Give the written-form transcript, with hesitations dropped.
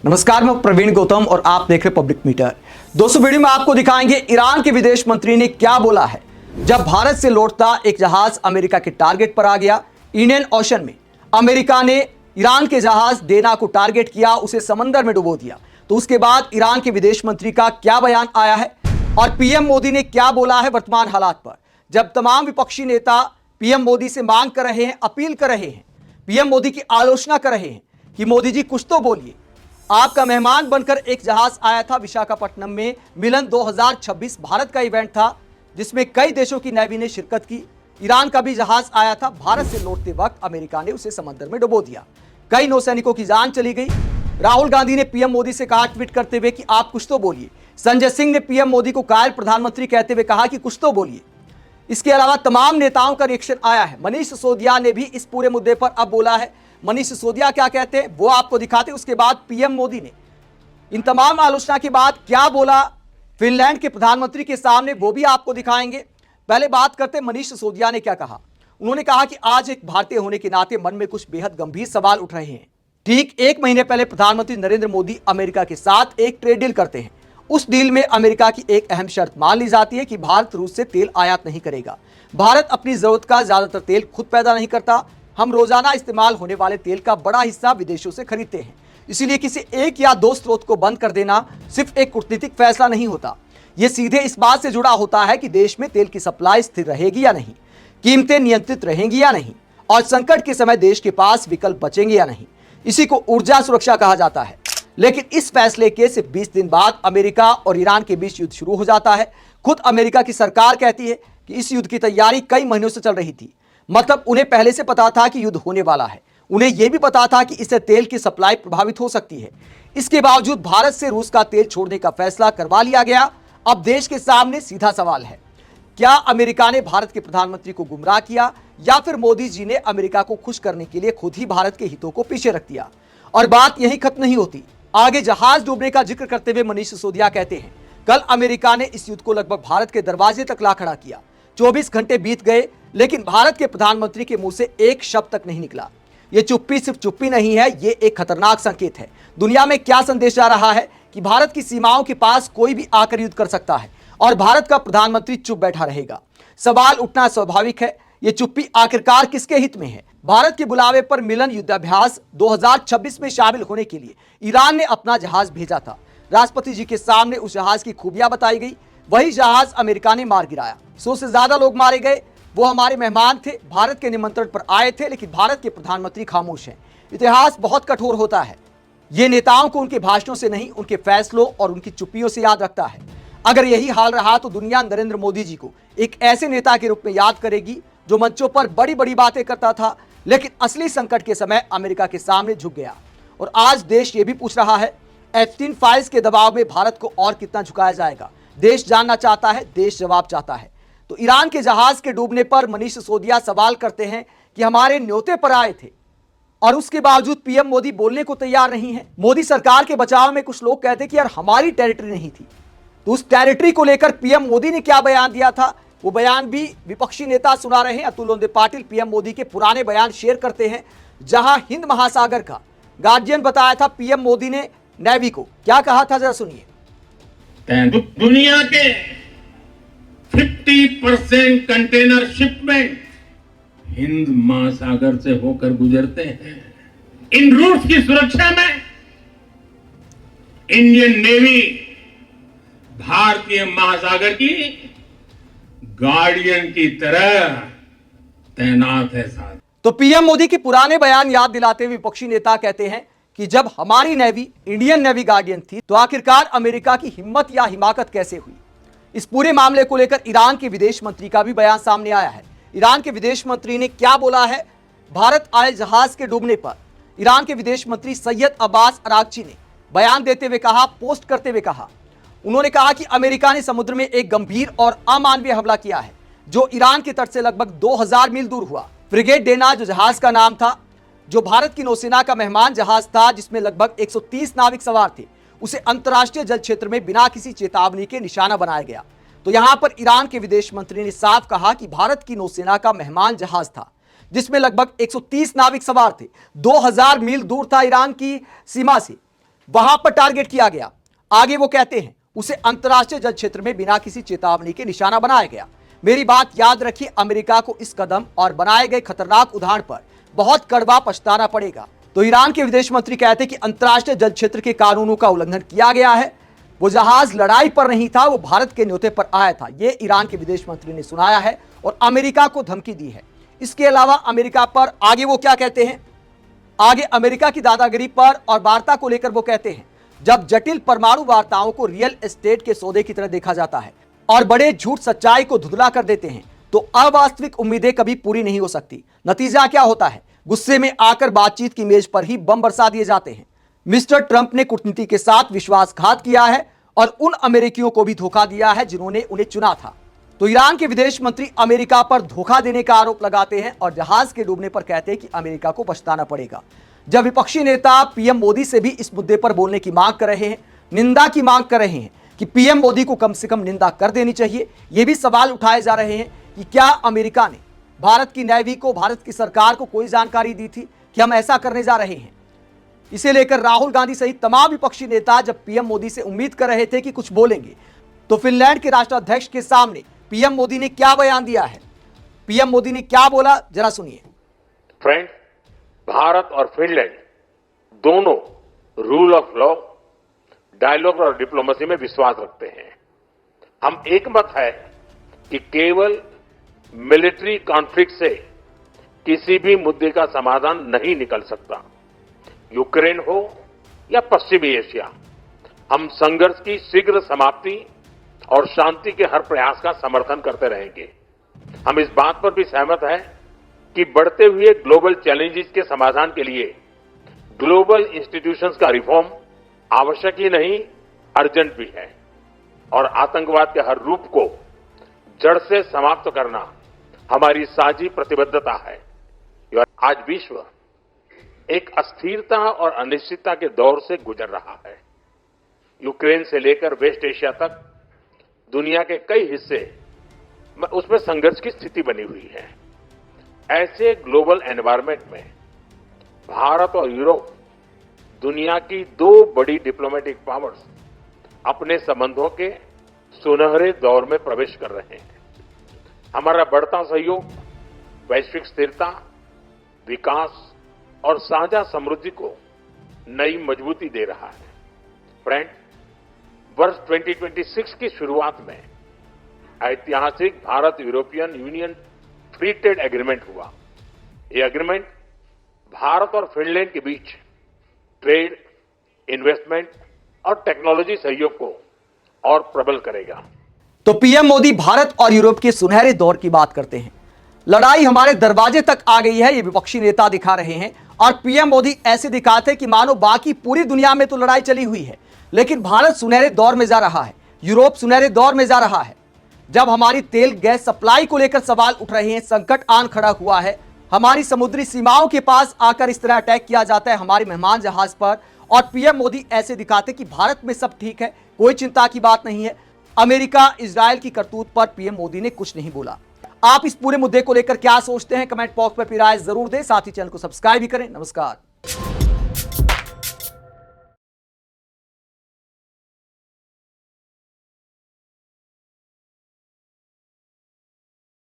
नमस्कार, मैं प्रवीण गौतम और आप देख रहे पब्लिक मीटर। दोस्तों, वीडियो में आपको दिखाएंगे ईरान के विदेश मंत्री ने क्या बोला है जब भारत से लौटता एक जहाज अमेरिका के टारगेट पर आ गया। इंडियन ओशन में अमेरिका ने ईरान के जहाज डेना को टारगेट किया, उसे समंदर में डुबो दिया। तो उसके बाद ईरान के विदेश मंत्री का क्या बयान आया है और पीएम मोदी ने क्या बोला है वर्तमान हालात पर, जब तमाम विपक्षी नेता पीएम मोदी से मांग कर रहे हैं, अपील कर रहे हैं, पीएम मोदी की आलोचना कर रहे हैं कि मोदी जी कुछ तो बोलिए। आपका मेहमान बनकर एक जहाज आया था विशाखापट्टनम में। मिलन 2026 भारत का इवेंट था जिसमें कई देशों की नेवी ने शिरकत की। ईरान का भी जहाज आया था। भारत से लौटते वक्त अमेरिका ने उसे समंदर में डुबो दिया। कई नौसैनिकों की जान चली गई। राहुल गांधी ने पीएम मोदी से कहा ट्वीट करते हुए कि आप कुछ तो बोलिए। संजय सिंह ने पीएम मोदी को कायल प्रधानमंत्री कहते हुए कहा कि कुछ तो बोलिए। इसके अलावा तमाम नेताओं का रिएक्शन आया है। मनीष सिसोदिया ने भी इस पूरे मुद्दे पर अब बोला है। मनीष सिसोदिया क्या कहते हैं वो आपको दिखाते हैं। उसके बाद पीएम मोदी ने इन तमाम आलोचना के बाद क्या बोला फिनलैंड के प्रधानमंत्री के सामने, वो भी आपको दिखाएंगे। पहले बात करते हैं मनीष सिसोदिया ने क्या कहा। उन्होंने कहा कि आज एक भारतीय होने के नाते मन में कुछ बेहद गंभीर सवाल उठ रहे हैं। ठीक एक महीने पहले प्रधानमंत्री नरेंद्र मोदी अमेरिका के साथ एक ट्रेड डील करते हैं। उस डील में अमेरिका की एक अहम शर्त मान ली जाती है कि भारत रूस से तेल आयात नहीं करेगा। भारत अपनी जरूरत का ज्यादातर तेल खुद पैदा नहीं करता। हम रोजाना इस्तेमाल होने वाले तेल का बड़ा हिस्सा विदेशों से खरीदते हैं। इसीलिए किसी एक या दो स्रोत को बंद कर देना सिर्फ एक कूटनीतिक फैसला नहीं होता, यह सीधे इस बात से जुड़ा होता है कि देश में तेल की सप्लाई स्थिर रहेगी या नहीं, कीमतें नियंत्रित रहेंगी या नहीं, और संकट के समय देश के पास विकल्प बचेंगे या नहीं। इसी को ऊर्जा सुरक्षा कहा जाता है। लेकिन इस फैसले के सिर्फ 20 दिन बाद अमेरिका और ईरान के बीच युद्ध शुरू हो जाता है। खुद अमेरिका की सरकार कहती है कि इस युद्ध की तैयारी कई महीनों से चल रही थी। मतलब उन्हें पहले से पता था कि युद्ध होने वाला है। उन्हें यह भी पता था कि इससे तेल की सप्लाई प्रभावित हो सकती है। इसके बावजूद भारत से रूस का तेल छोड़ने का फैसला करवा लिया गया। अब देश के सामने सीधा सवाल है, क्या अमेरिका ने भारत के प्रधानमंत्री को गुमराह किया या फिर मोदी जी ने अमेरिका को खुश करने के लिए खुद ही भारत के हितों को पीछे रख दिया। और बात यही खत्म नहीं होती। आगे जहाज डूबने का जिक्र करते हुए मनीष सिसोदिया कहते हैं, कल अमेरिका ने इस युद्ध को लगभग भारत के दरवाजे तक ला खड़ा किया। 24 घंटे बीत गए लेकिन भारत के प्रधानमंत्री के मुंह से एक शब्द तक नहीं निकला। यह चुप्पी सिर्फ चुप्पी नहीं है, यह एक खतरनाक संकेत है। दुनिया में क्या संदेश जा रहा है कि भारत की सीमाओं के पास कोई भी आकर युद्ध कर सकता है और भारत का प्रधानमंत्री चुप बैठा रहेगा। सवाल उठना स्वाभाविक है, यह चुप्पी आखिरकार किसके हित में है। भारत के बुलावे पर मिलन युद्धाभ्यास 2026 में शामिल होने के लिए ईरान ने अपना जहाज भेजा था। राष्ट्रपति जी के सामने उस जहाज की खूबियां बताई गई। वही जहाज अमेरिका ने मार गिराया। 100 से ज्यादा लोग मारे गए। वो हमारे मेहमान थे, भारत के निमंत्रण पर आए थे, लेकिन भारत के प्रधानमंत्री खामोश हैं। इतिहास बहुत कठोर होता है। ये नेताओं को उनके भाषणों से नहीं, उनके फैसलों और उनकी चुप्पियों से याद रखता है। अगर यही हाल रहा तो दुनिया नरेंद्र मोदी जी को एक ऐसे नेता के रूप में याद करेगी जो मंचों पर बड़ी बड़ी बातें करता था लेकिन असली संकट के समय अमेरिका के सामने झुक गया। और आज देश ये भी पूछ रहा है, एप्स्टीन फाइल्स के दबाव में भारत को और कितना झुकाया जाएगा। देश जानना चाहता है, देश जवाब चाहता है। तो ईरान के जहाज के डूबने पर मनीष सिसोदिया सवाल करते हैं कि हमारे न्योते पर आए थे और उसके बावजूद पीएम मोदी बोलने को तैयार नहीं है। मोदी सरकार के बचाव में कुछ लोग कहते कि यार हमारी टेरिटरी नहीं थी। तो उस टेरिटरी को लेकर पीएम मोदी ने क्या बयान दिया था, वो बयान भी विपक्षी नेता सुना रहे हैं। अतुल लोंदे पाटिल पीएम मोदी के पुराने बयान शेयर करते हैं, जहां हिंद महासागर का गार्जियन बताया था पीएम मोदी ने नेवी को। क्या कहा था, जरा सुनिए। दुनिया के 50% कंटेनर शिपमेंट हिंद महासागर से होकर गुजरते हैं। इन रूट्स की सुरक्षा में इंडियन नेवी भारतीय महासागर की गार्डियन की तरह तैनात है साथ। तो पीएम मोदी के पुराने बयान याद दिलाते हुए विपक्षी नेता कहते हैं कि जब हमारी नेवी इंडियन नेवी गार्डियन थी तो आखिरकार अमेरिका की हिम्मत या हिमाकत कैसे हुई। इस पूरे मामले को लेकर ईरान के विदेश मंत्री का भी बयान सामने आया है। ईरान के विदेश मंत्री ने क्या बोला है भारत आए जहाज के डूबने पर। ईरान के विदेश मंत्री सैयद अब्बास अरागची ने बयान देते हुए कहा, पोस्ट करते हुए कहा, उन्होंने कहा कि अमेरिका ने समुद्र में एक गंभीर और अमानवीय हमला किया है जो ईरान के तट से लगभग 2000 मील दूर हुआ। फ्रिगेट डेना जो जहाज का नाम था, जो भारत की नौसेना का मेहमान जहाज था जिसमें लगभग 130 नाविक सवार थे, उसे अंतर्राष्ट्रीय जल क्षेत्र में बिना किसी चेतावनी के निशाना बनाया गया। तो यहां पर ईरान के विदेश मंत्री ने साफ कहा कि भारत की नौसेना का मेहमान जहाज था जिसमें लगभग 130 नाविक सवार थे। 2000 मील दूर था ईरान की सीमा से। वहां पर टारगेट किया गया। आगे वो कहते हैं उसे अंतरराष्ट्रीय जल क्षेत्र में बिना किसी चेतावनी के निशाना बनाया गया। मेरी बात याद रखिए, अमेरिका को इस कदम और बनाए गए खतरनाक उदाहरण पर बहुत कड़वा पछताना पड़ेगा। तो ईरान के विदेश मंत्री कहते हैं कि अंतरराष्ट्रीय जल क्षेत्र के कानूनों का उल्लंघन किया गया है। वो जहाज लड़ाई पर नहीं था, वो भारत के न्योते पर आया था। ये ईरान के विदेश मंत्री ने सुनाया है और अमेरिका को धमकी दी है। इसके अलावा अमेरिका पर आगे वो क्या कहते हैं, आगे अमेरिका की दादागिरी पर और वार्ता को लेकर वो कहते हैं, जब जटिल परमाणु वार्ताओं को रियल एस्टेट के सौदे की तरह देखा जाता है और बड़े झूठ सच्चाई को धुंधला कर देते हैं, तो अवास्तविक उम्मीदें कभी पूरी नहीं हो सकती। नतीजा क्या होता है, गुस्से में आकर बातचीत की मेज पर ही बम बरसा दिए जाते हैं। मिस्टर ट्रंप ने कूटनीति के साथ विश्वासघात किया है और उन अमेरिकियों को भी धोखा दिया है जिन्होंने उन्हें चुना था। तो ईरान के विदेश मंत्री अमेरिका पर धोखा देने का आरोप लगाते हैं और जहाज के डूबने पर कहते हैं कि अमेरिका को पछताना पड़ेगा। जब विपक्षी नेता पीएम मोदी से भी इस मुद्दे पर बोलने की मांग कर रहे हैं, निंदा की मांग कर रहे हैं कि पीएम मोदी को कम से कम निंदा कर देनी चाहिए, ये भी सवाल उठाए जा रहे हैं कि क्या अमेरिका ने भारत की नेवी को, भारत की सरकार को कोई जानकारी दी थी कि हम ऐसा करने जा रहे हैं। इसे लेकर राहुल गांधी सहित तमाम विपक्षी नेता जब पीएम मोदी से उम्मीद कर रहे थे कि कुछ बोलेंगे, तो फिनलैंड के राष्ट्राध्यक्ष के सामने पीएम मोदी ने क्या बयान दिया है, पीएम मोदी ने क्या बोला, जरा सुनिए। फ्रेंड, भारत और फिनलैंड दोनों रूल ऑफ लॉ, डायलॉग और डिप्लोमेसी में विश्वास रखते हैं। हम एक मत है कि केवल मिलिट्री कॉन्फ्लिक्ट से किसी भी मुद्दे का समाधान नहीं निकल सकता। यूक्रेन हो या पश्चिमी एशिया, हम संघर्ष की शीघ्र समाप्ति और शांति के हर प्रयास का समर्थन करते रहेंगे। हम इस बात पर भी सहमत हैं कि बढ़ते हुए ग्लोबल चैलेंजेस के समाधान के लिए ग्लोबल इंस्टीट्यूशंस का रिफॉर्म आवश्यक ही नहीं, अर्जेंट भी है, और आतंकवाद के हर रूप को जड़ से समाप्त करना हमारी साझी प्रतिबद्धता है। आज विश्व एक अस्थिरता और अनिश्चितता के दौर से गुजर रहा है। यूक्रेन से लेकर वेस्ट एशिया तक दुनिया के कई हिस्से उसमें संघर्ष की स्थिति बनी हुई है। ऐसे ग्लोबल एनवायरनमेंट में भारत और यूरोप, दुनिया की दो बड़ी डिप्लोमेटिक पावर्स, अपने संबंधों के सुनहरे दौर में प्रवेश कर रहे हैं। हमारा बढ़ता सहयोग वैश्विक स्थिरता, विकास और साझा समृद्धि को नई मजबूती दे रहा है। फ्रेंड, वर्ष 2026 की शुरुआत में ऐतिहासिक Bharat European union free trade agreement हुआ। यह एग्रीमेंट भारत और फिनलैंड के बीच ट्रेड, इन्वेस्टमेंट और टेक्नोलॉजी सहयोग को और प्रबल करेगा। तो पीएम मोदी भारत और यूरोप के सुनहरे दौर की बात करते हैं। लड़ाई हमारे दरवाजे तक आ गई है, ये विपक्षी नेता दिखा रहे हैं, और पीएम मोदी ऐसे दिखाते हैं कि मानो बाकी पूरी दुनिया में तो लड़ाई चली हुई है, लेकिन भारत सुनहरे दौर में जा रहा है, यूरोप सुनहरे दौर में जा रहा है। जब हमारी तेल गैस सप्लाई को लेकर सवाल उठ रहे हैं, संकट आन खड़ा हुआ है, हमारी समुद्री सीमाओं के पास आकर इस तरह अटैक किया जाता है हमारे मेहमान जहाज पर, और पीएम मोदी ऐसे दिखाते कि भारत में सब ठीक है, कोई चिंता की बात नहीं है। अमेरिका, इजराइल की करतूत पर पीएम मोदी ने कुछ नहीं बोला। आप इस पूरे मुद्दे को लेकर क्या सोचते हैं, कमेंट बॉक्स में अपनी राय जरूर दें। साथ ही चैनल को सब्सक्राइब भी करें। नमस्कार।